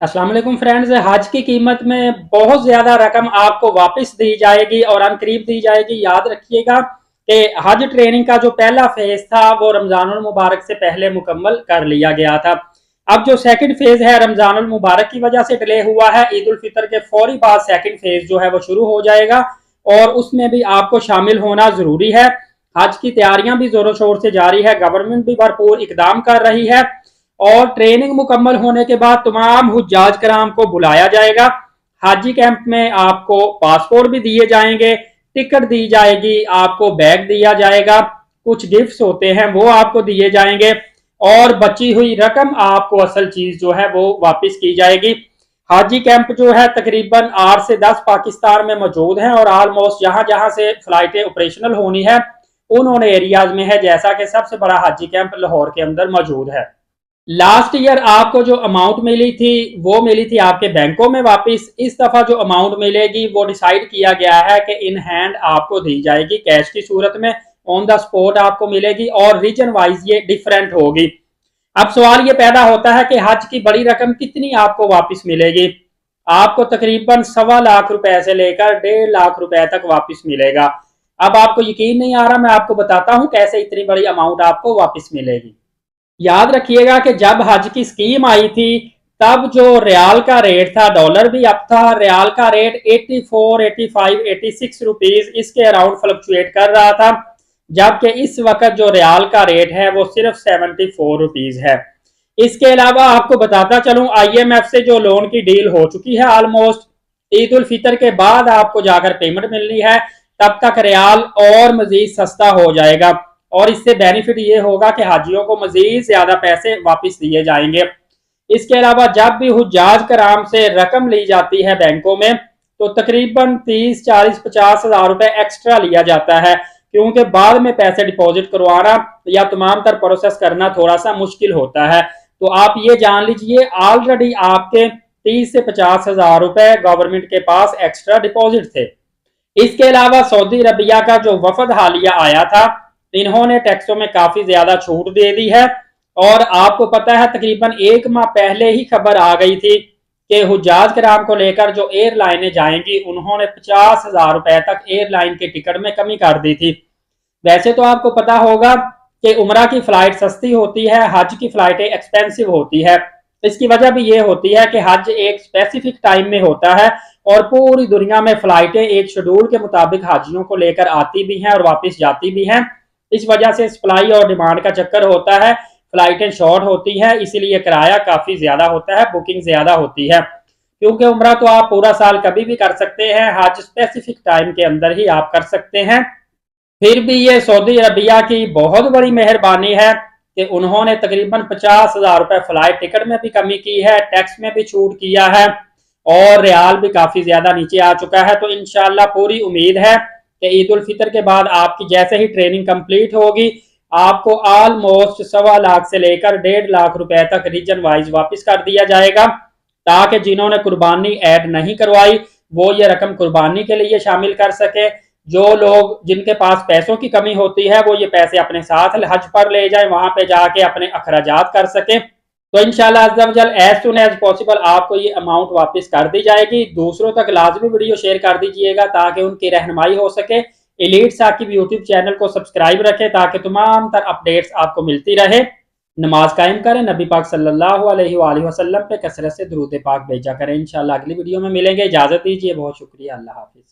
अस्सलाम वालेकुम फ्रेंड्स, हज की कीमत में बहुत ज़्यादा रकम आपको वापस दी जाएगी और अनकरीब दी जाएगी। याद रखिएगा कि हज ट्रेनिंग का जो पहला फेज था वो रमज़ानुल मुबारक से पहले मुकम्मल कर लिया गया था। अब जो सेकंड फेज है रमज़ानुल मुबारक की वजह से डिले हुआ है। ईद उल फितर के फौरी बाद सेकंड फेज जो है वो शुरू हो जाएगा और उसमें भी आपको शामिल होना ज़रूरी है। हज की तैयारियां भी ज़ोरों शोर से जारी है, गवर्नमेंट भी भरपूर इकदाम कर रही है और ट्रेनिंग मुकम्मल होने के बाद तमाम हुज्जाज कराम को बुलाया जाएगा। हाजी कैंप में आपको पासपोर्ट भी दिए जाएंगे, टिकट दी जाएगी, आपको बैग दिया जाएगा, कुछ गिफ्ट्स होते हैं वो आपको दिए जाएंगे और बची हुई रकम आपको असल चीज जो है वो वापस की जाएगी। हाजी कैंप जो है तकरीबन 8 से 10 पाकिस्तान में मौजूद है और ऑलमोस्ट जहां जहां से फ्लाइटें ऑपरेशनल होनी है उन एरियाज में है, जैसा कि सबसे बड़ा हाजी कैंप लाहौर के अंदर मौजूद है। लास्ट ईयर आपको जो अमाउंट मिली थी वो मिली थी आपके बैंकों में वापस। इस दफा जो अमाउंट मिलेगी वो डिसाइड किया गया है कि इन हैंड आपको दी जाएगी कैश की सूरत में, ऑन द स्पॉट आपको मिलेगी और रीजन वाइज ये डिफरेंट होगी। अब सवाल ये पैदा होता है कि हज की बड़ी रकम कितनी आपको वापस मिलेगी। आपको तकरीबन 1.25 लाख रुपए से लेकर 1.5 लाख रुपए तक वापस मिलेगा। अब आपको यकीन नहीं आ रहा, मैं आपको बताता हूं कैसे इतनी बड़ी अमाउंट आपको वापस मिलेगी। याद रखिएगा कि जब हज की स्कीम आई थी तब जो रियाल का रेट था, डॉलर भी अप था, रियाल का रेट 84, 85, 86 रुपीज इसके अराउंड फ्लक्चुएट कर रहा था, जबकि इस वक्त जो रियाल का रेट है वो सिर्फ 74 रुपीज है। इसके अलावा आपको बताता चलूं, IMF से जो लोन की डील हो चुकी है ऑलमोस्ट, ईद उल फितर के बाद आपको जाकर पेमेंट मिलनी है, तब तक रियाल और मजीद सस्ता हो जाएगा और इससे बेनिफिट ये होगा कि हाजियों को मजीद ज्यादा पैसे वापस दिए जाएंगे। इसके अलावा जब भी हुज्जाज कराम से रकम ली जाती है बैंकों में तो तकरीबन 30, 40, 50 हज़ार रुपए एक्स्ट्रा लिया जाता है, क्योंकि बाद में पैसे डिपॉजिट करवाना या तमाम तर प्रोसेस करना थोड़ा सा मुश्किल होता है। तो आप ये जान लीजिए ऑलरेडी आपके 30 से 50 हज़ार रुपए गवर्नमेंट के पास एक्स्ट्रा डिपॉजिट थे। इसके अलावा सऊदी अरबिया का जो वफद हालिया आया था, इन्होंने टैक्सों में काफी ज्यादा छूट दे दी है और आपको पता है तकरीबन 1 माह पहले ही खबर आ गई थी कि हुज्जाज कराम को लेकर जो एयरलाइनें जाएंगी उन्होंने 50 हज़ार रुपए तक एयरलाइन के टिकट में कमी कर दी थी। वैसे तो आपको पता होगा कि उमरा की फ्लाइट सस्ती होती है, हज की फ्लाइटें एक्सपेंसिव होती है। इसकी वजह भी ये होती है कि हज एक स्पेसिफिक टाइम में होता है और पूरी दुनिया में फ्लाइटें एक शेड्यूल के मुताबिक हाजियों को लेकर आती भी हैं और वापस जाती भी हैं। इस वजह से सप्लाई और डिमांड का चक्कर होता है, फ्लाइटें शॉर्ट होती हैं, इसीलिए किराया काफी ज्यादा होता है, बुकिंग ज्यादा होती है। क्योंकि उम्रा तो आप पूरा साल कभी भी कर सकते हैं, हज स्पेसिफिक टाइम के अंदर ही आप कर सकते हैं। फिर भी ये सऊदी अरबिया की बहुत बड़ी मेहरबानी है कि उन्होंने तकरीबन 50 हज़ार रुपए फ्लाइट टिकट में भी कमी की है, टैक्स में भी छूट किया है और रियाल भी काफी ज्यादा नीचे आ चुका है। तो इंशाल्लाह पूरी उम्मीद है कि ईद उल फितर के बाद आपकी जैसे ही ट्रेनिंग कंप्लीट होगी आपको ऑलमोस्ट 1.25 लाख से लेकर 1.5 लाख रुपए तक रीजन वाइज वापस कर दिया जाएगा, ताकि जिन्होंने कुर्बानी ऐड नहीं करवाई वो ये रकम कुर्बानी के लिए शामिल कर सके। जो लोग जिनके पास पैसों की कमी होती है वो ये पैसे अपने साथ हज पर ले जाए, वहां पे जाके अपने अखराजात कर सके। तो इंशाल्लाह अज़्ज़ा एज सुन एज पॉसिबल आपको ये अमाउंट वापस कर दी जाएगी। दूसरों तक लाजमी वीडियो शेयर कर दीजिएगा ताकि उनकी रहनुमाई हो सके। एलीट साकिब यूट्यूब चैनल को सब्सक्राइब रखें ताकि तमाम तर अपडेट्स आपको मिलती रहे। नमाज कायम करें, नबी पाक सल्लल्लाहु अलैहि वसल्लम पे कसरत से दुरूद पाक भेजा करें। इंशाल्लाह अगली वीडियो में मिलेंगे, इजाजत दीजिए, बहुत शुक्रिया, अल्लाह हाफिज।